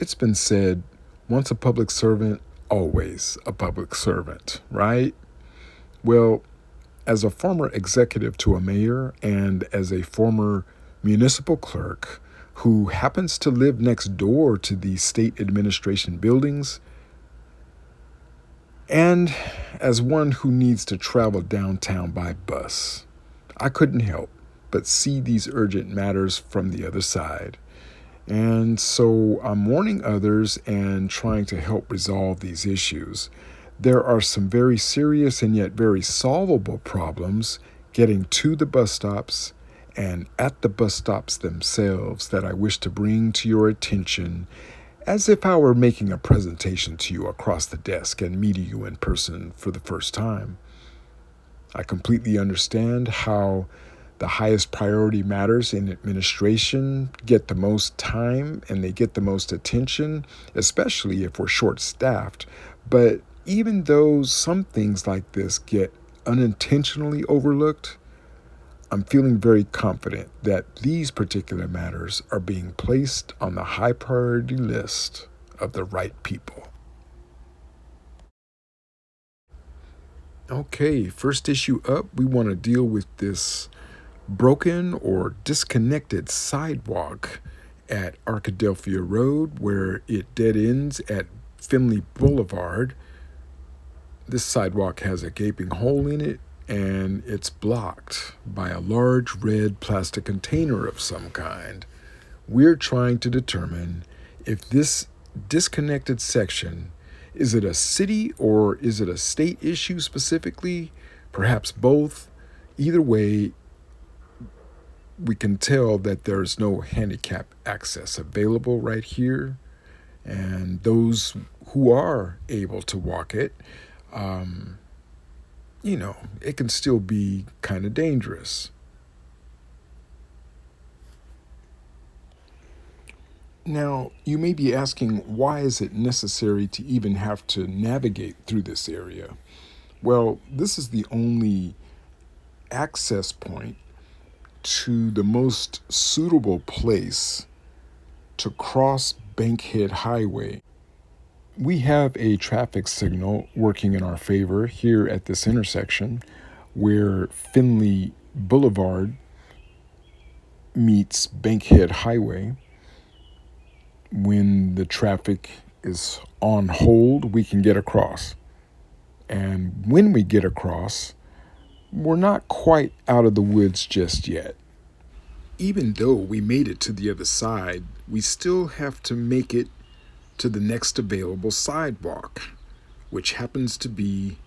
It's been said, once a public servant, always a public servant, right? Well, as a former executive to a mayor and as a former municipal clerk who happens to live next door to the state administration buildings, and as one who needs to travel downtown by bus, I couldn't help but see these urgent matters from the other side. And so I'm warning others and trying to help resolve these issues. There are some very serious and yet very solvable problems getting to the bus stops and at the bus stops themselves that I wish to bring to your attention as if I were making a presentation to you across the desk and meeting you in person for the first time. I completely understand how the highest priority matters in administration get the most time and they get the most attention, especially if we're short-staffed. But even though some things like this get unintentionally overlooked, I'm feeling very confident that these particular matters are being placed on the high priority list of the right people. Okay, first issue up, we want to deal with this broken or disconnected sidewalk at Arkadelphia Road where it dead ends at Finley Blvd. This sidewalk has a gaping hole in it and it's blocked by a large red plastic container of some kind. We're trying to determine if this disconnected section, is it a city or is it a state issue specifically? Perhaps both. Either way, we can tell that there's no handicap access available right here. And those who are able to walk it, it can still be kind of dangerous. Now, you may be asking, why is it necessary to even have to navigate through this area? Well, this is the only access point to the most suitable place to cross Bankhead Hwy. We have a traffic signal working in our favor here at this intersection where Finley Blvd meets Bankhead Hwy. When the traffic is on hold, we can get across. And when we get across, we're not quite out of the woods just yet. Even though we made it to the other side, we still have to make it to the next available sidewalk, which happens to be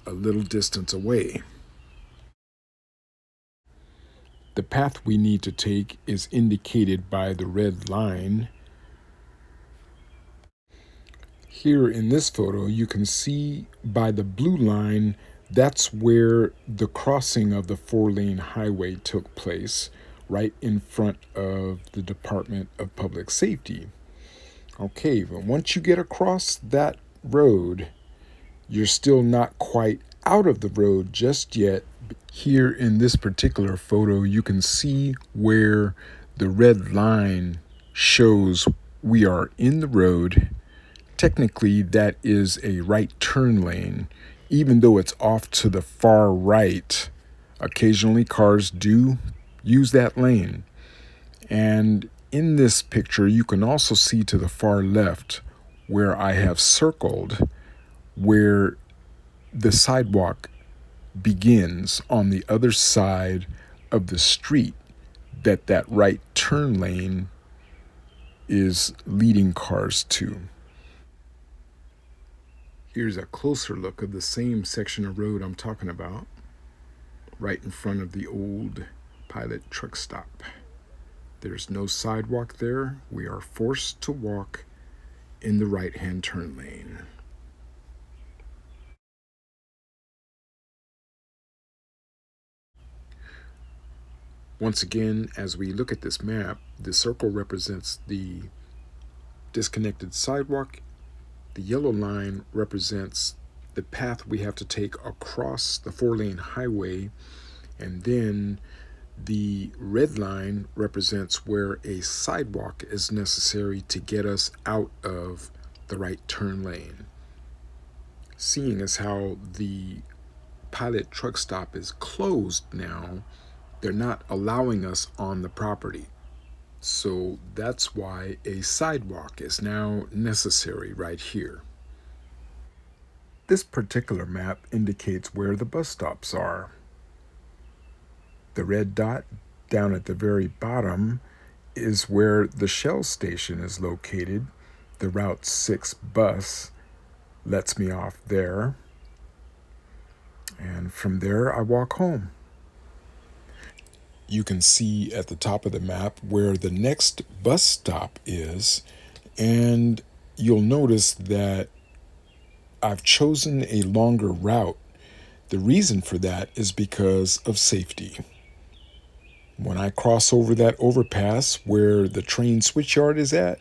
a little distance away. The path we need to take is indicated by the red line. Here in this photo, you can see by the blue line, that's where the crossing of the 4-lane highway took place, right in front of the Department of Public Safety. Okay, but once you get across that road, you're still not quite out of the road just yet. Here in this particular photo, you can see where the red line shows we are in the road. Technically, that is a right turn lane, even though it's off to the far right. Occasionally, cars do use that lane. And in this picture, you can also see to the far left where I have circled where the sidewalk begins on the other side of the street that right turn lane is leading cars to. Here's a closer look of the same section of road I'm talking about, right in front of the old Pilot truck stop. There's no sidewalk there. We are forced to walk in the right-hand turn lane. Once again, as we look at this map, the circle represents the disconnected sidewalk. The yellow line represents the path we have to take across the 4-lane highway, and then The red line represents where a sidewalk is necessary to get us out of the right turn lane. Seeing as how the pilot truck stop is closed now, they're not allowing us on the property. So that's why a sidewalk is now necessary right here. This particular map indicates where the bus stops are. The red dot down at the very bottom is where the Shell station is located. The Route 6 bus lets me off there. And from there, I walk home. You can see at the top of the map where the next bus stop is, and you'll notice that I've chosen a longer route. The reason for that is because of safety. When I cross over that overpass where the train switchyard is at,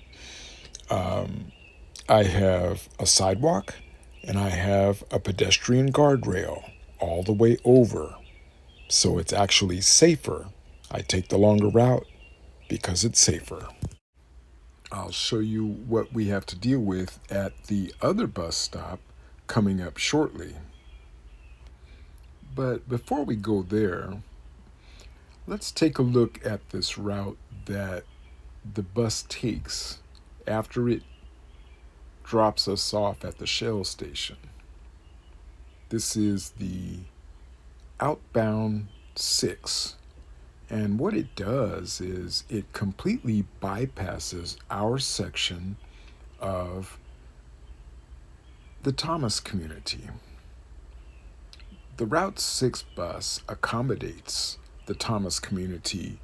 I have a sidewalk and I have a pedestrian guardrail all the way over. So it's actually safer. I take the longer route because it's safer. I'll show you what we have to deal with at the other bus stop coming up shortly. But before we go there, let's take a look at this route that the bus takes after it drops us off at the Shell station. This is the outbound 6. And what it does is it completely bypasses our section of the Thomas community. The Route 6 bus accommodates the Thomas community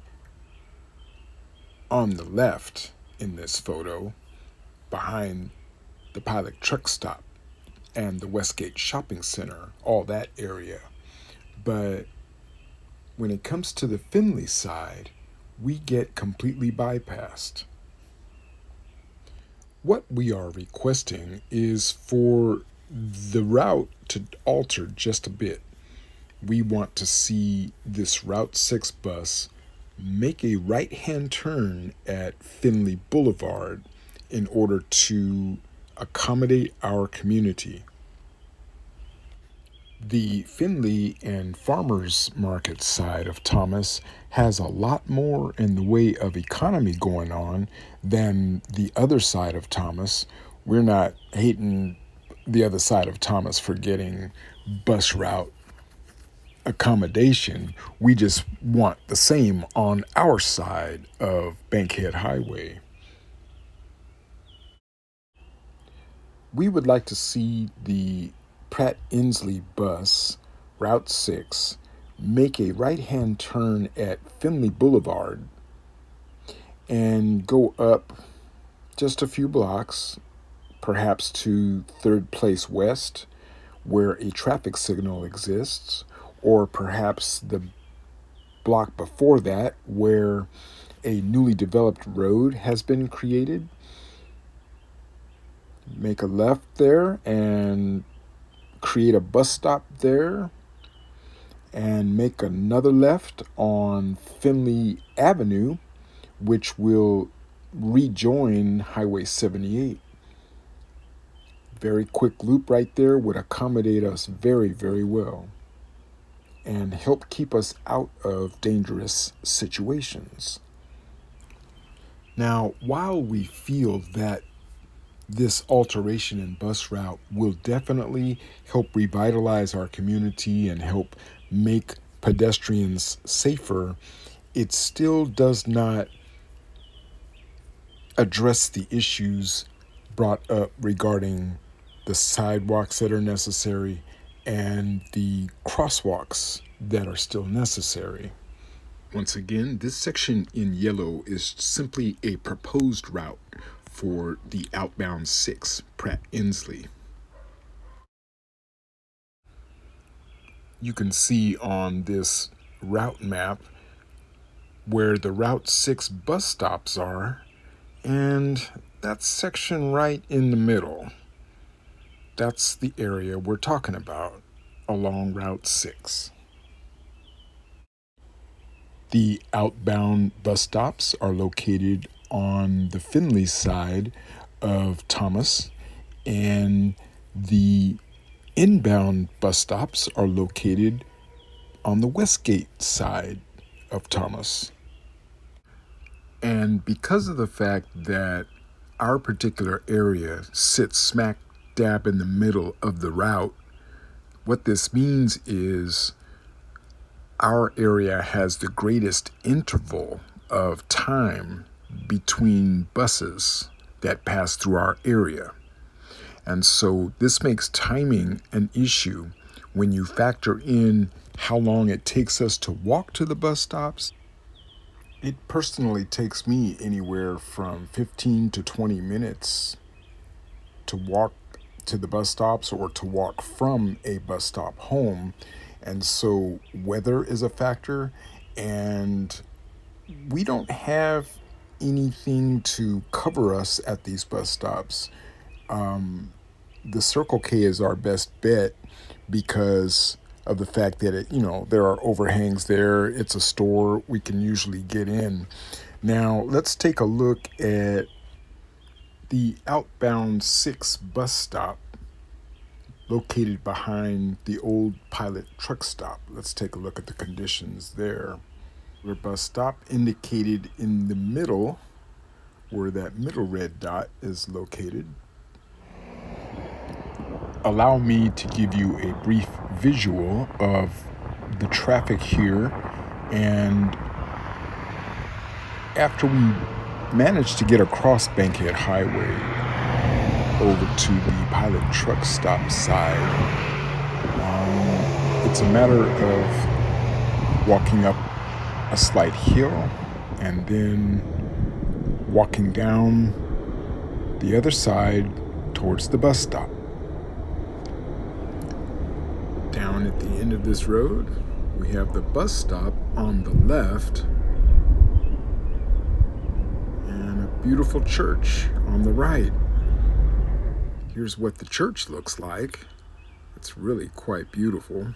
on the left in this photo, behind the pilot truck stop and the Westgate Shopping Center, all that area. But when it comes to the Finley side, we get completely bypassed. What we are requesting is for the route to alter just a bit. We want to see this Route 6 bus make a right-hand turn at Finley Blvd in order to accommodate our community. The Finley and Farmers Market side of Thomas has a lot more in the way of economy going on than the other side of Thomas. We're not hating the other side of Thomas for getting bus route accommodation. We just want the same on our side of Bankhead Highway. We would like to see the Pratt Inslee bus, Route 6, make a right-hand turn at Finley Blvd and go up just a few blocks, perhaps to 3rd Place West, where a traffic signal exists, or perhaps the block before that, where a newly developed road has been created. Make a left there and create a bus stop there, and make another left on Finley Avenue, which will rejoin Highway 78. Very quick loop right there would accommodate us very, very well and help keep us out of dangerous situations. Now, while we feel that this alteration in bus route will definitely help revitalize our community and help make pedestrians safer, it still does not address the issues brought up regarding the sidewalks that are necessary and the crosswalks that are still necessary. Once again, this section in yellow is simply a proposed route for the outbound 6, Pratt Inslee. You can see on this route map where the Route 6 bus stops are, and that section right in the middle. That's the area we're talking about along Route 6. The outbound bus stops are located on the Finley side of Thomas, and the inbound bus stops are located on the Westgate side of Thomas. And because of the fact that our particular area sits smack dab in the middle of the route, what this means is our area has the greatest interval of time between buses that pass through our area. And so this makes timing an issue when you factor in how long it takes us to walk to the bus stops. It personally takes me anywhere from 15 to 20 minutes to walk to the bus stops or to walk from a bus stop home. And so weather is a factor, and we don't have anything to cover us at these bus stops. The Circle K is our best bet because of the fact that there are overhangs there. It's a store. We can usually get in. Now let's take a look at the outbound 6 bus stop located behind the old Pilot truck stop. Let's take a look at the conditions there. The bus stop indicated in the middle, where that middle red dot is located. Allow me to give you a brief visual of the traffic here. And after we managed to get across Bankhead Highway over to the Pilot truck stop side, it's a matter of walking up a slight hill and then walking down the other side towards the bus stop. Down at the end of this road, we have the bus stop on the left and a beautiful church on the right. Here's what the church looks like. It's really quite beautiful.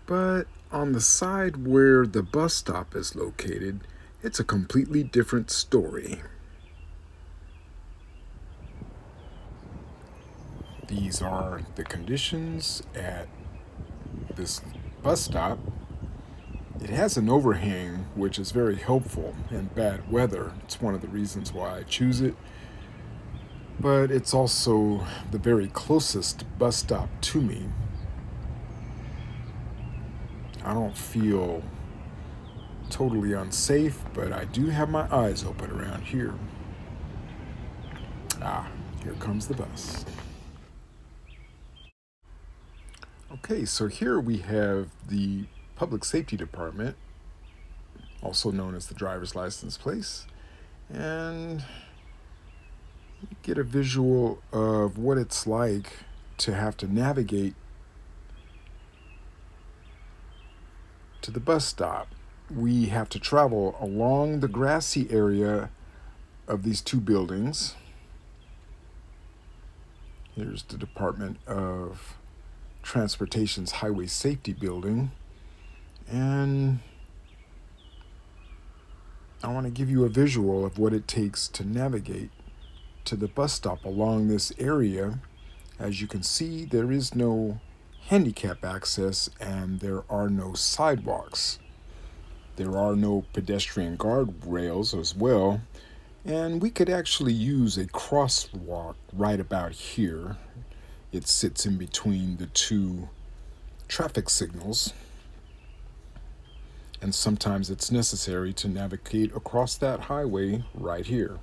But on the side where the bus stop is located, it's a completely different story. These are the conditions at this bus stop. It has an overhang, which is very helpful in bad weather. It's one of the reasons why I choose it. But it's also the very closest bus stop to me. I don't feel totally unsafe, but I do have my eyes open around here. Here comes the bus. Okay, so here we have the Public Safety Department, also known as the driver's license place, and get a visual of what it's like to have to navigate to the bus stop. We have to travel along the grassy area of these 2 buildings. Here's the Department of Transportation's Highway Safety Building, and I want to give you a visual of what it takes to navigate to the bus stop along this area. As you can see, there is no handicap access and there are no sidewalks. There are no pedestrian guardrails as well, and we could actually use a crosswalk right about here. It sits in between the 2 traffic signals, and sometimes it's necessary to navigate across that highway right here.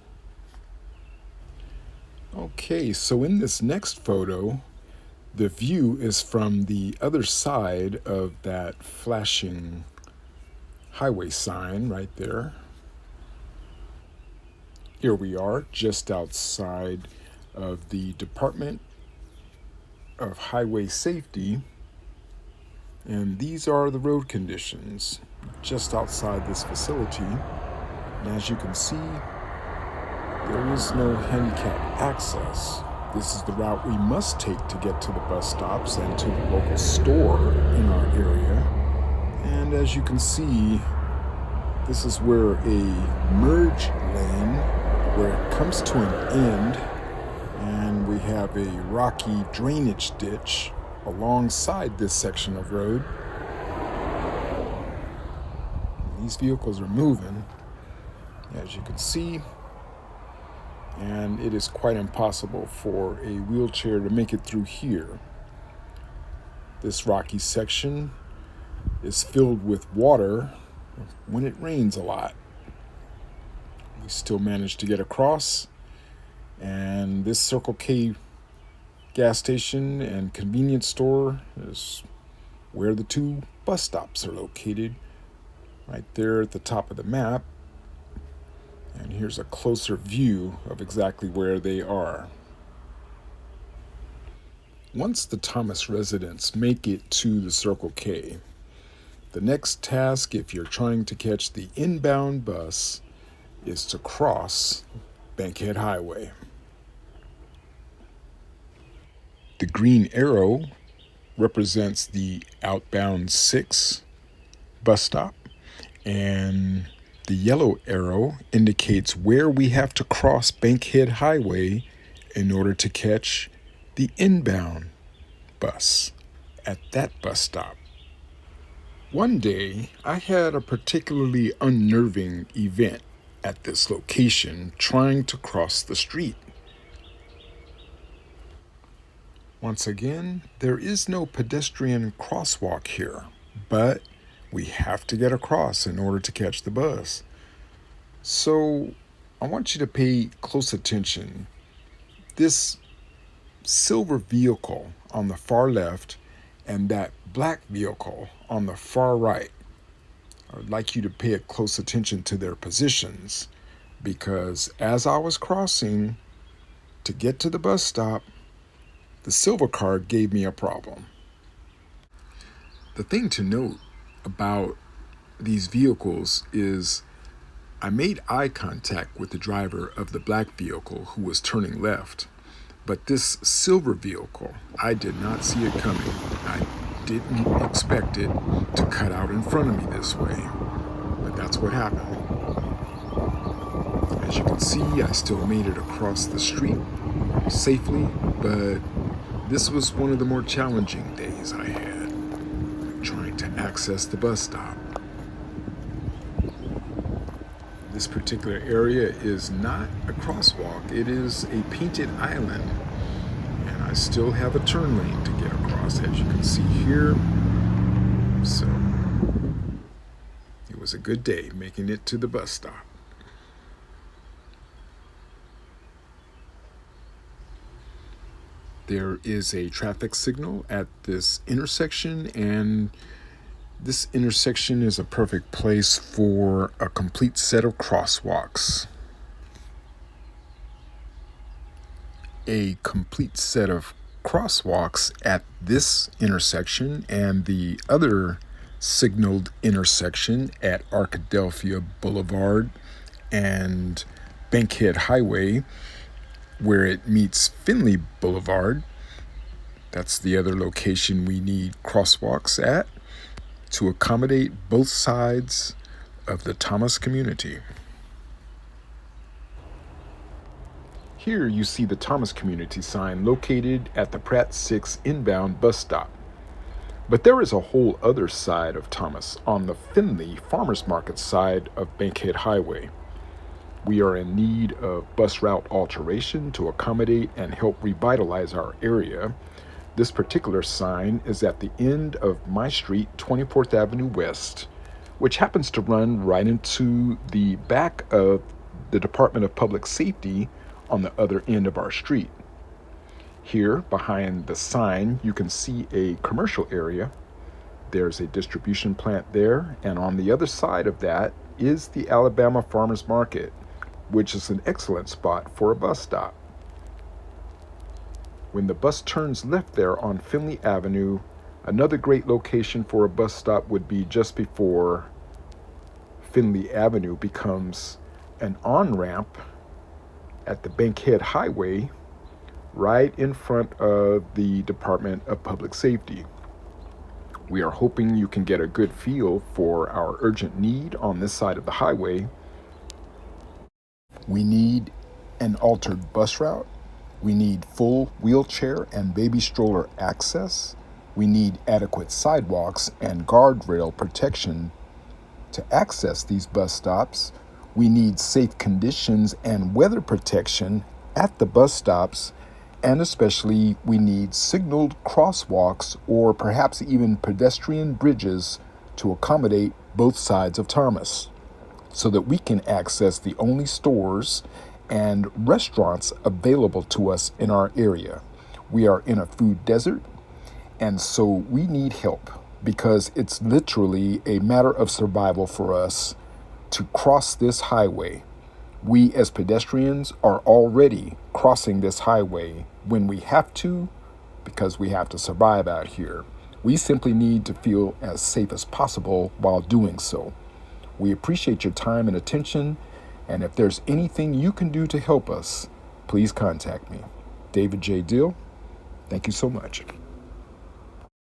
Okay, so in this next photo, the view is from the other side of that flashing highway sign right there. Here we are just outside of the Department of Highway Safety, and these are the road conditions just outside this facility. And as you can see, there is no handicap access. This is the route we must take to get to the bus stops and to the local store in our area. And And as you can see, this is where a merge lane, where it comes to an end, and we have a rocky drainage ditch alongside this section of road. These vehicles are moving, as you can see, and it is quite impossible for a wheelchair to make it through here. This rocky section is filled with water when it rains a lot. We still managed to get across, and this Circle K gas station and convenience store is where the two bus stops are located, right there at the top of the map. And here's a closer view of exactly where they are. Once the Thomas residents make it to the Circle K, the next task, if you're trying to catch the inbound bus, is to cross Bankhead Highway. The green arrow represents the outbound 6 bus stop, and the yellow arrow indicates where we have to cross Bankhead Highway in order to catch the inbound bus at that bus stop. One day, I had a particularly unnerving event at this location trying to cross the street. Once again, there is no pedestrian crosswalk here, but we have to get across in order to catch the bus. So I want you to pay close attention. This silver vehicle on the far left and that black vehicle on the far right, I would like you to pay close attention to their positions, because as I was crossing to get to the bus stop, the silver car gave me a problem. The thing to note about these vehicles is I made eye contact with the driver of the black vehicle who was turning left, but this silver vehicle, I did not see it coming. I didn't expect it to cut out in front of me this way, but that's what happened. As you can see, I still made it across the street safely, but this was one of the more challenging days I had, trying to access the bus stop. This particular area is not a crosswalk, it is a painted island, and I still have a turn lane to get across, as you can see here. So it was a good day making it to the bus stop. There is a traffic signal at this intersection, and this intersection is a perfect place for a complete set of crosswalks. A complete set of crosswalks at this intersection and the other signaled intersection at Arkadelphia Blvd and Bankhead Highway, where it meets Finley Blvd. That's the other location we need crosswalks at to accommodate both sides of the Thomas community. Here you see the Thomas community sign located at the Pratt 6 inbound bus stop. But there is a whole other side of Thomas on the Finley Farmers Market side of Bankhead Highway. We are in need of bus route alteration to accommodate and help revitalize our area. This particular sign is at the end of my street, 24th Avenue West, which happens to run right into the back of the Department of Public Safety on the other end of our street. Here, behind the sign, you can see a commercial area. There's a distribution plant there, and on the other side of that is the Alabama Farmers Market, which is an excellent spot for a bus stop. When the bus turns left there on Finley Avenue, another great location for a bus stop would be just before Finley Avenue becomes an on-ramp at the Bankhead Highway, right in front of the Department of Public Safety. We are hoping you can get a good feel for our urgent need on this side of the highway. We need an altered bus route. We need full wheelchair and baby stroller access. We need adequate sidewalks and guardrail protection to access these bus stops. We need safe conditions and weather protection at the bus stops, and especially we need signaled crosswalks or perhaps even pedestrian bridges to accommodate both sides of Thomas so that we can access the only stores and restaurants available to us in our area. We are in a food desert, and so we need help because it's literally a matter of survival for us to cross this highway. We as pedestrians are already crossing this highway when we have to because we have to survive out here. We simply need to feel as safe as possible while doing so. We appreciate your time and attention, and if there's anything you can do to help us, please contact me. David J. Dill, thank you so much.